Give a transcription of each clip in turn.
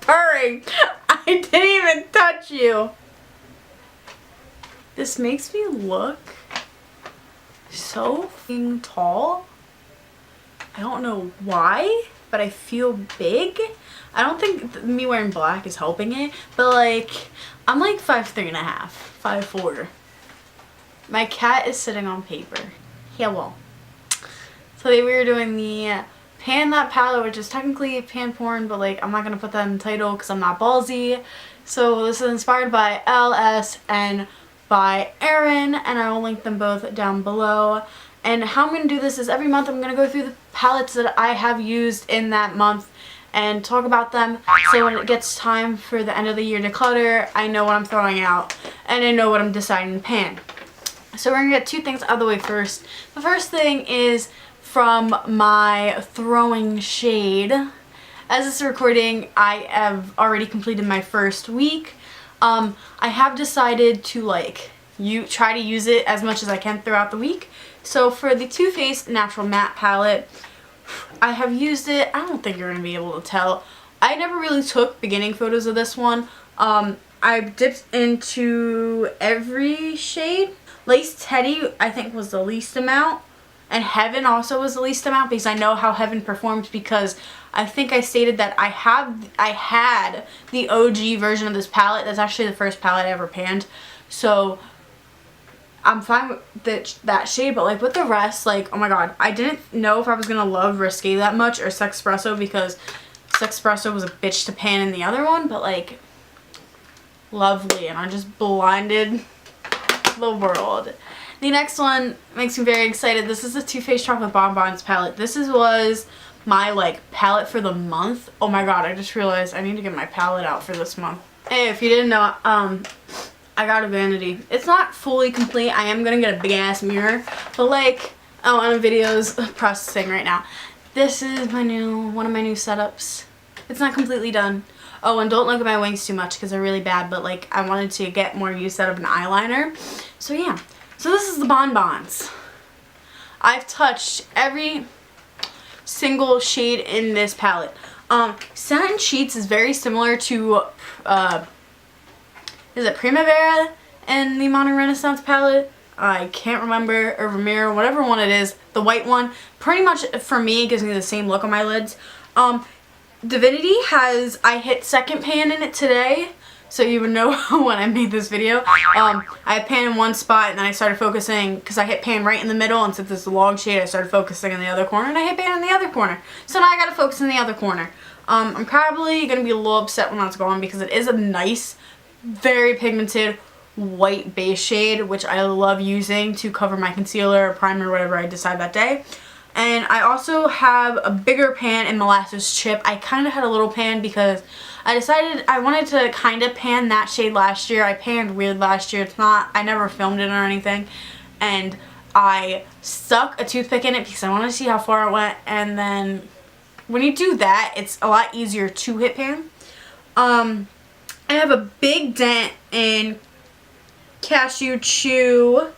purring. I didn't even touch you. This makes me look so f***ing tall. I don't know why, but I feel big. I don't think me wearing black is helping it, but like, I'm like 5'3.5", 5'4". My cat is sitting on paper. Hello. So we were doing the pan that palette, which is technically pan porn, but like I'm not gonna put that in the title because I'm not ballsy. So this is inspired by LS and by Erin, and I will link them both down below. And how I'm gonna do this is every month I'm gonna go through the palettes that I have used in that month and talk about them, so when it gets time for the end of the year declutter, I know what I'm throwing out and I know what I'm deciding to pan. So we're gonna get two things out of the way first. The first thing is from my throwing shade. As this is recording, I have already completed my first week. I have decided to like try to use it as much as I can throughout the week. So for the Too Faced Natural Matte Palette, I have used it. I don't think you're going to be able to tell. I never really took beginning photos of this one. I dipped into every shade. Lace Teddy, I think, was the least amount. And Heaven also was the least amount because I know how Heaven performs, because I think I stated that I had the OG version of this palette. That's actually the first palette I ever panned. So I'm fine with that shade, but like with the rest, like, oh my god, I didn't know if I was gonna love Risque that much or Sexpresso, because Sexpresso was a bitch to pan in the other one, but like, lovely, and I just blinded the world. The next one makes me very excited. This is the Too Faced Chocolate Bonbons palette. This was my like palette for the month. Oh my god, I just realized I need to get my palette out for this month. Hey, if you didn't know, I got a vanity. It's not fully complete. I am gonna get a big ass mirror, but like, oh, and a video's processing right now. This is one of my new setups. It's not completely done. Oh, and don't look at my wings too much because they're really bad, but like I wanted to get more use out of an eyeliner. So yeah. So this is the Bonbons. I've touched every single shade in this palette. Satin Sheets is very similar to is it Primavera in the Modern Renaissance palette? I can't remember, or Ramiro, whatever one it is, the white one. Pretty much for me, it gives me the same look on my lids. Divinity has, I hit second pan in it today, so you would know when I made this video. I had pan in one spot, and then I started focusing, because I hit pan right in the middle, and since it's a long shade, I started focusing in the other corner, and I hit pan in the other corner. So now I gotta focus in the other corner. I'm probably gonna be a little upset when that's gone, because it is a nice, very pigmented white base shade, which I love using to cover my concealer or primer or whatever I decide that day. And I also have a bigger pan in Molasses Chip. I kind of had a little pan because I decided I wanted to kind of pan that shade last year. I panned weird last year. It's not, I never filmed it or anything. And I stuck a toothpick in it because I wanted to see how far it went. And then when you do that, it's a lot easier to hit pan. I have a big dent in Cashew Chew.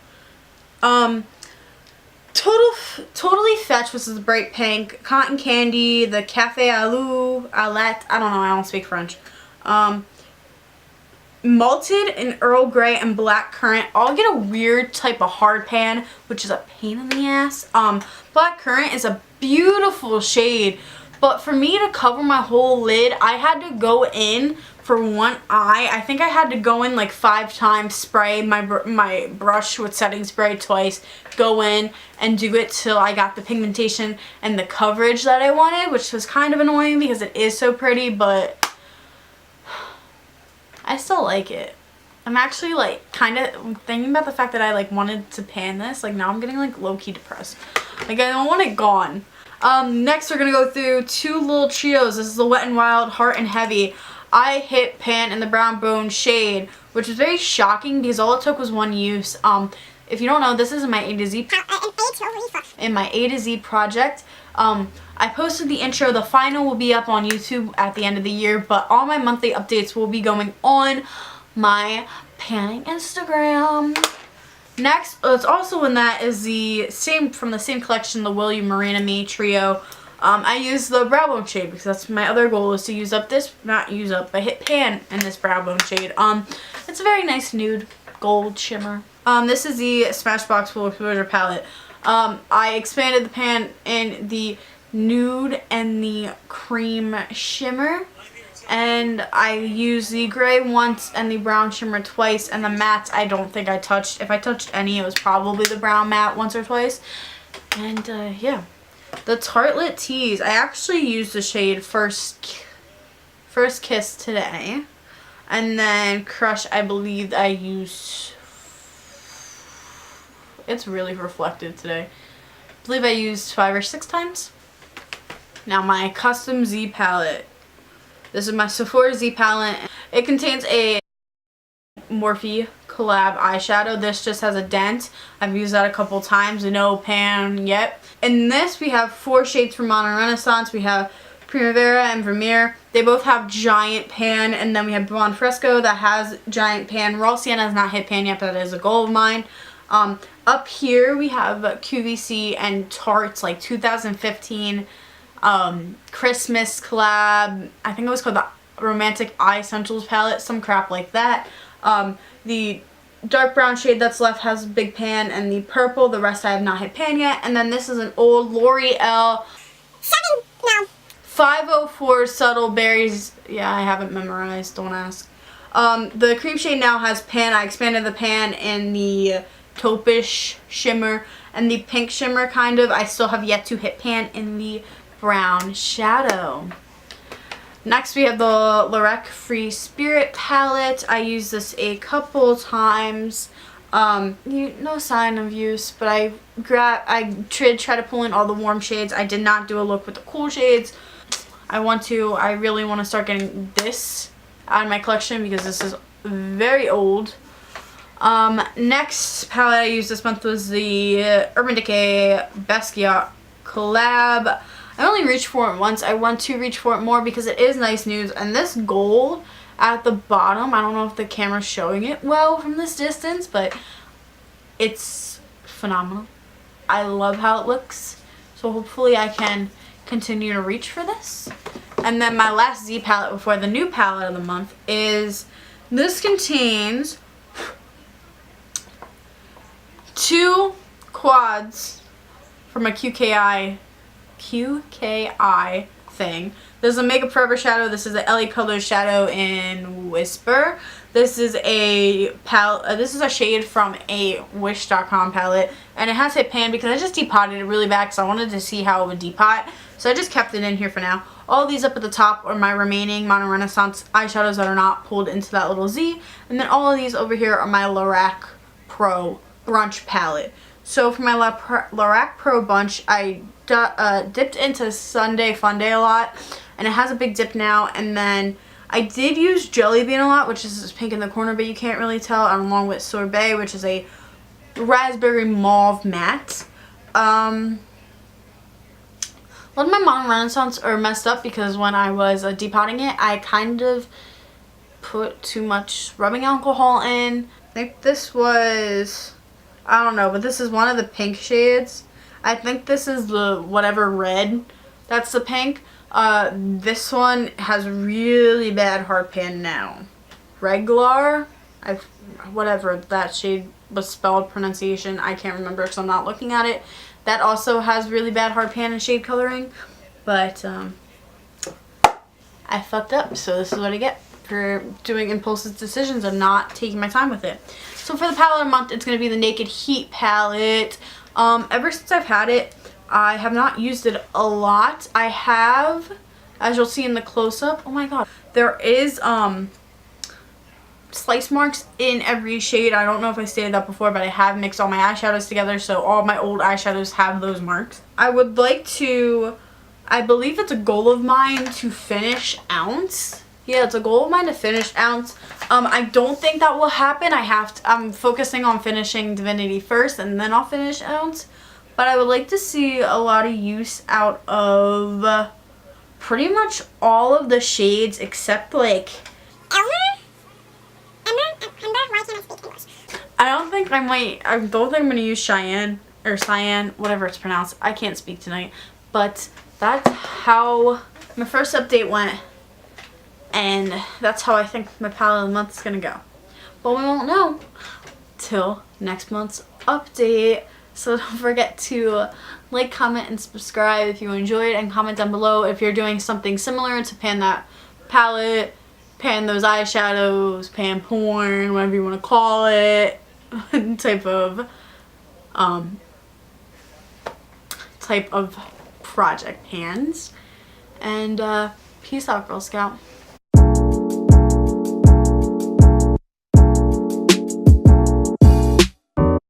Totally Fetch, which is the bright pink. Cotton Candy, the Cafe Alou, Alette, I don't know, I don't speak French. Malted and Earl Grey and Black Currant all get a weird type of hard pan, which is a pain in the ass. Black Currant is a beautiful shade, but for me to cover my whole lid, I had to go in for one eye. I think I had to go in like 5 times, spray my brush with setting spray twice, go in and do it till I got the pigmentation and the coverage that I wanted, which was kind of annoying because it is so pretty, but I still like it. I'm actually like kind of thinking about the fact that I like wanted to pan this. Like now I'm getting like low-key depressed. Like I don't want it gone. Next we're gonna go through 2 little trios. This is the Wet n Wild Heart and Heavy. I hit pan in the Brown Bone shade, which was very shocking because all it took was one use. If you don't know, this is in my A to Z project. I posted the intro. The final will be up on YouTube at the end of the year, but all my monthly updates will be going on my panning Instagram. Next, it's also in that is the same, from the same collection, the Will You Marina Me trio. I use the brow bone shade because that's my other goal, is to use up this, not use up, but hit pan in this brow bone shade. It's a very nice nude gold shimmer. This is the Smashbox Full Exposure palette. I expanded the pan in the nude and the cream shimmer, and I used the gray once and the brown shimmer twice, and the mattes I don't think I touched. If I touched any, it was probably the brown matte once or twice. And yeah, the Tartelette Tease, I actually used the shade First Kiss today, and then Crush, I believe I used, it's really reflective today, I believe I used 5 or 6 times. Now my custom Z palette. This is my Sephora Z palette. It contains a Morphe collab eyeshadow. This just has a dent. I've used that a couple times. No pan yet. In this we have 4 shades from Modern Renaissance. We have Primavera and Vermeer. They both have giant pan, and then we have Blonde Fresco that has giant pan. Raw Sienna has not hit pan yet, but that is a goal of mine. Up here we have QVC and Tarte's like 2015 Christmas collab. I think it was called the Romantic Eye Essentials palette, some crap like that. The dark brown shade that's left has a big pan, and the purple, the rest I have not hit pan yet. And then this is an old L'Oreal 504 Subtle Berries. Yeah, I haven't memorized, don't ask. The cream shade now has pan. I expanded the pan in the taupish shimmer and the pink shimmer kind of. I still have yet to hit pan in the brown shadow. Next we have the Lorac Free Spirit palette. I used this a couple times. No sign of use, but I tried to pull in all the warm shades. I did not do a look with the cool shades. I really want to start getting this out of my collection because this is very old. Next palette I used this month was the Urban Decay Basquit collab. I only reached for it once. I want to reach for it more because it is nice nudes. And this gold at the bottom, I don't know if the camera's showing it well from this distance, but it's phenomenal. I love how it looks. So hopefully I can continue to reach for this. And then my last Z palette before the new palette of the month is, this contains 2 quads from a QKI thing. This is a Makeup Forever shadow. This is a LA Colors shadow in Whisper. This is a palette. This is a shade from a Wish.com palette, and it has hit pan because I just depotted it really bad because I wanted to see how it would depot. So I just kept it in here for now. All of these up at the top are my remaining Modern Renaissance eyeshadows that are not pulled into that little Z, and then all of these over here are my Lorac Pro Brunch palette. So for my Lorac Pro Bunch, I dipped into Sunday Funday a lot, and it has a big dip now. And then I did use Jelly Bean a lot, which is this pink in the corner, but you can't really tell, along with Sorbet, which is a raspberry mauve matte. A lot of my Modern Renaissance are messed up because when I was depotting it, I kind of put too much rubbing alcohol in. I think this was, I don't know, but this is one of the pink shades. I think this is the whatever red, that's the pink. This one has really bad hard pan now. Regular, whatever that shade was spelled, pronunciation, I can't remember because I'm not looking at it. That also has really bad hard pan and shade coloring, but I fucked up, so this is what I get for doing impulsive decisions and not taking my time with it. So for the palette of the month, it's going to be the Naked Heat palette. Ever since I've had it, I have not used it a lot. I have, as you'll see in the close-up, oh my god, there is slice marks in every shade. I don't know if I stated that before, but I have mixed all my eyeshadows together, so all my old eyeshadows have those marks. I would like to, I believe it's a goal of mine to finish Ounce. Yeah, it's a goal of mine to finish Ounce. I don't think that will happen. I'm focusing on finishing Divinity first, and then I'll finish Ounce. But I would like to see a lot of use out of pretty much all of the shades except like I don't think I'm going to use Cheyenne or Cyan, whatever it's pronounced. I can't speak tonight. But that's how my first update went. And that's how I think my palette of the month is going to go. But we won't know till next month's update. So don't forget to like, comment, and subscribe if you enjoyed, and comment down below if you're doing something similar to pan that palette, pan those eyeshadows, pan porn, whatever you want to call it, type of project pans. And peace out, Girl Scout.